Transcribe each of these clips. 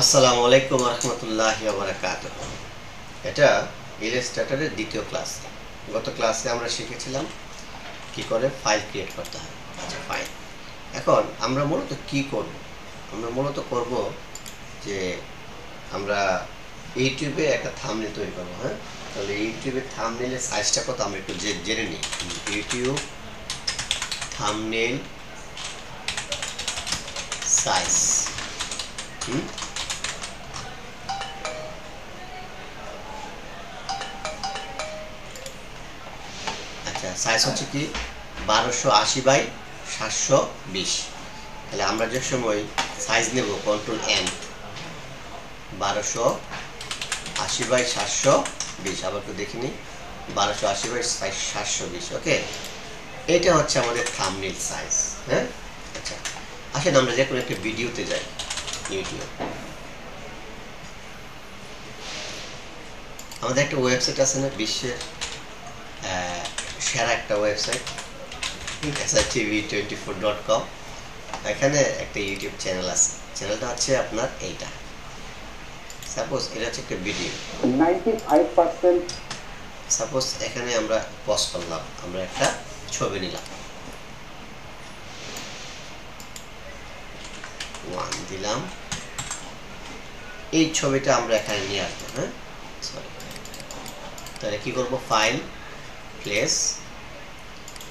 আসসালামু আলাইকুম রহমতুল্লাহি ওয়া বারাকাতুহু। এটা ইলাস্ট্রেটরের দ্বিতীয় ক্লাস। গত ক্লাসে আমরা শিখেছিলাম কি করে ফাইল ক্রিয়েট করতে হয়। আচ্ছা, ফাইল। এখন আমরা মূলত কি করব? আমরা মূলত করব যে আমরা ইউটিউবে একটা থাম্বনেল তৈরি করব। হ্যাঁ, তাহলে ইউটিউবের থাম্বনেলের সাইজটা কত আমরা একটু জেনে নিই। YouTube thumbnail size. আচ্ছা, সাইজ হচ্ছে কি 1280 বাই 720। তাহলে আমরা যে সময় সাইজ নেব কন্ট্রোল এন, 1280 বাই 720। আবার একটু দেখে নিই, 1280 বাই 720। ওকে, এটা হচ্ছে আমাদের থাম্বনেল সাইজ। হ্যাঁ, আচ্ছা, আসেন আমরা যে কোনো একটা ভিডিওতে যাই। ইউটিউব আমাদের একটা ওয়েবসাইট আছে না, বিশ্বের সেরা একটা ওয়েবসাইট SRTV24.com। এখানে একটা ইউটিউব চ্যানেল আছে। চ্যানেলটা হচ্ছে আপনার এইটা। সাপোজ এটা হচ্ছে একটা ভিডিও 95%। সাপোজ এখানে আমরা পজ করলাম, আমরা একটা ছবি নিলাম, 1 দিলাম। এই ছবিটা আমরা এখানে নিয়ে আসবো। হ্যাঁ, সরি, তাহলে কি করব? ফাইল, প্লেস,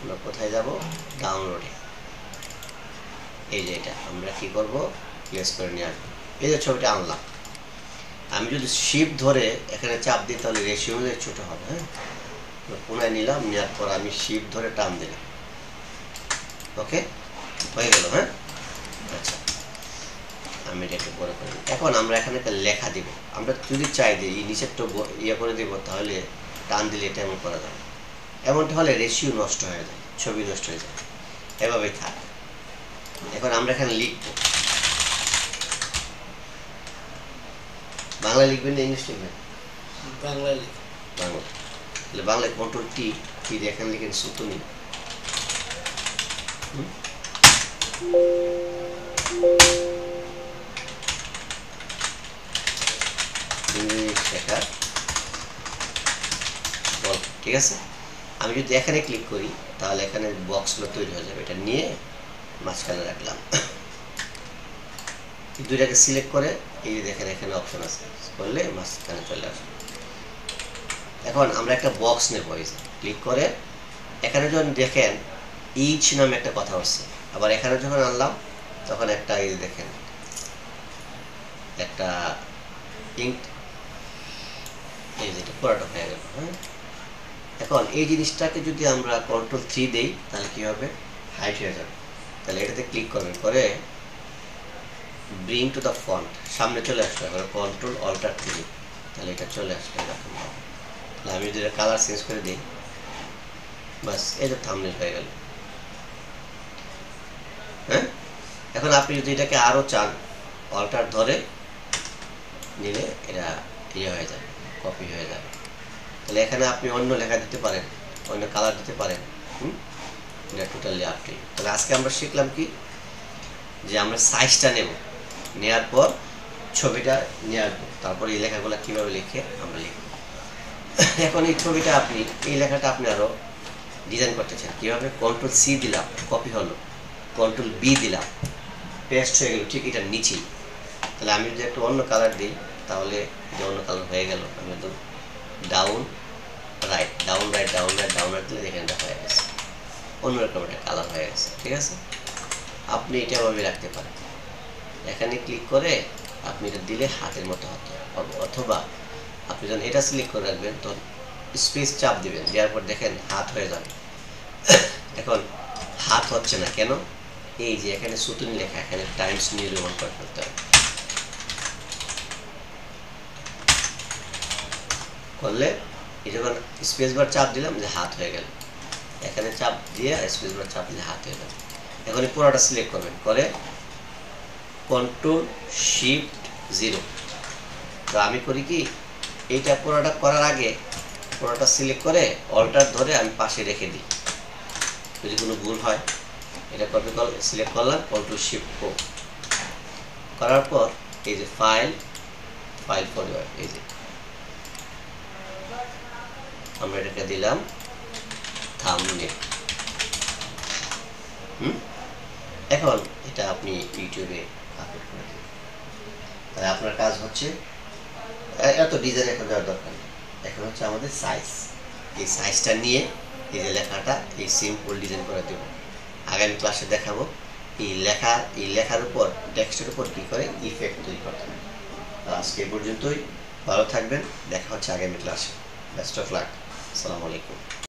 আমরা কোথায় যাব? ডাউনলোডে। এই যে এটা আমরা কি করব? প্লেস করে নিয়ে আসবো। এই যে ছবিটা আনলাম, আমি যদি শিফট ধরে এখানে চাপ দিই তাহলে রেশিও অনুযায়ী ছোট হবে। হ্যাঁ, পুনরায় নিলাম, নেওয়ার পর আমি শিফট ধরে টান দিলাম। ওকে, হয়ে গেল। হ্যাঁ, আচ্ছা, আমি এটাকে বড় করে দিই। এখন আমরা এখানে একটা লেখা দিব। আমরা যদি চাই যে এই নিচেরটা ইয়ে করে দেবো, তাহলে টান দিলে এটা এমন করা যাবে। এমনটা হলে রেশিও নষ্ট হয়ে যায়, ছবি নষ্ট হয়ে যায়। এভাবেই থাক। এখন আমরা এখানে লিখবো, বাংলা লিখবেন না ইংলিশ লিখবেন? বাংলায় লিখ। বাংলা। তাহলে বাংলায় কন্ট্রোল টি দিয়ে এখানে লিখেন সুতুনি। ইংলিশ লেখা বল, ঠিক আছে। আমি যদি এখানে ক্লিক করি তাহলে এখানে বক্সগুলো তৈরি হয়ে যাবে। এটা নিয়ে মাঝখানে রাখলাম, দুইটাকে সিলেক্ট করে এই যে দেখেন এখানে অপশন আছে, করলে মাঝখানে চলে আসবে। এখন আমরা একটা বক্স নেব, এই যে ক্লিক করে এখানে যখন দেখেন ইচ নামে একটা কথা হচ্ছে। আবার এখানে যখন আনলাম তখন একটা এই যে দেখেন একটা ইঙ্ক, এই যে পুরোটা হয়ে গেল। হ্যাঁ, এখন এই জিনিসটাকে যদি আমরা কন্ট্রোল 3 দেই তাহলে কি হবে? হাইট হয়ে যাবে। তাহলে এটাতে ক্লিক করবেন, করে ব্রিং টু দ্য ফন্ট, সামনে চলে আসবে। এবার কন্ট্রোল অল্টার 3, তাহলে এটা চলে আসবে এরকম ভাবে। তাহলে আমি যদি কালার চেঞ্জ করে দিই, বাস এই যে থাম্বনেল হয়ে গেল। হ্যাঁ, এখন আপনি যদি এটাকে আরো চান, অল্টার ধরে নিলে এটা ইয়ে হয়ে যাবে, কপি হয়ে যাবে। তাহলে এখানে আপনি অন্য লেখা দিতে পারেন, অন্য কালার দিতে পারেন। এটা টোটালি আপনি। তাহলে আজকে আমরা শিখলাম কি, যে আমরা সাইজটা নেব, নেওয়ার পর ছবিটা নিয়ে আসবো, তারপর এই লেখাগুলো কীভাবে লিখে আমরা লিখব। এখন এই ছবিটা আপনি, এই লেখাটা আপনি আরও ডিজাইন করতে চান কীভাবে? কন্ট্রোল সি দিলাম, কপি হলো। কন্ট্রোল বি দিলাম, পেস্ট হয়ে গেল ঠিক এটার নিচেই। তাহলে আমি যদি একটু অন্য কালার দিই তাহলে এটা অন্য কালার হয়ে গেল। আমি একদম down right, down right, down right, down right দিলে এখানটা হয়ে গেছে, অন্যরকম একটা কালার হয়ে গেছে। ঠিক আছে, আপনি এটা ভাবে রাখতে পারেন। এখানে ক্লিক করে আপনি এটা দিলে হাতের মতো হতে হবে, অথবা আপনি যখন এটা সিলেক্ট করে রাখবেন তখন স্পেস চাপ দিবেন, দেওয়ার পর দেখেন হাত হয়ে যাবে। এখন হাত হচ্ছে না কেন? এই যে এখানে সুতুনি লেখা, এখানে টাইমস নির্মাণ করে ফেলতে হবে। করলে এই যখন স্পেস বার চাপ দিলাম যে হাত হয়ে গেল, এখানে চাপ দিয়ে স্পেস বার চাপ দিলে হাত হয়ে গেল। এখন পুরোটা সিলেক্ট করবেন, করে কন্ট্রোল শিফট 0। তো আমি করি কি, এইটা পুরোটা করার আগে পুরোটা সিলেক্ট করে অল্টার ধরে আমি পাশে রেখে দিই, যদি কোনো ভুল হয়। এটা কপি সিলেক্ট করলাম, কন্ট্রোল শিফট করার পর এই যে ফাইল ফলোয়ার, এই যে আমরা এটাকে দিলাম থাম্বনেল। এখন এটা আপনি ইউটিউবে আপলোড করে দিন। তাহলে আপনার কাজ হচ্ছে, এত ডিজাইন এখন দেওয়ার দরকার নেই, এখন হচ্ছে আমাদের সাইজ। এই সাইজটা নিয়ে এই যে লেখাটা এই সিম্পল ডিজাইন করে দেব। আগামী ক্লাসে দেখাবো এই লেখার উপর, টেক্সটের উপর কি করে ইফেক্ট তৈরি করতে হবে। আজকে এই পর্যন্তই, ভালো থাকবেন, দেখা হচ্ছে আগামী ক্লাসে। বেস্ট অফ লাক, আসসালামু আলাইকুম।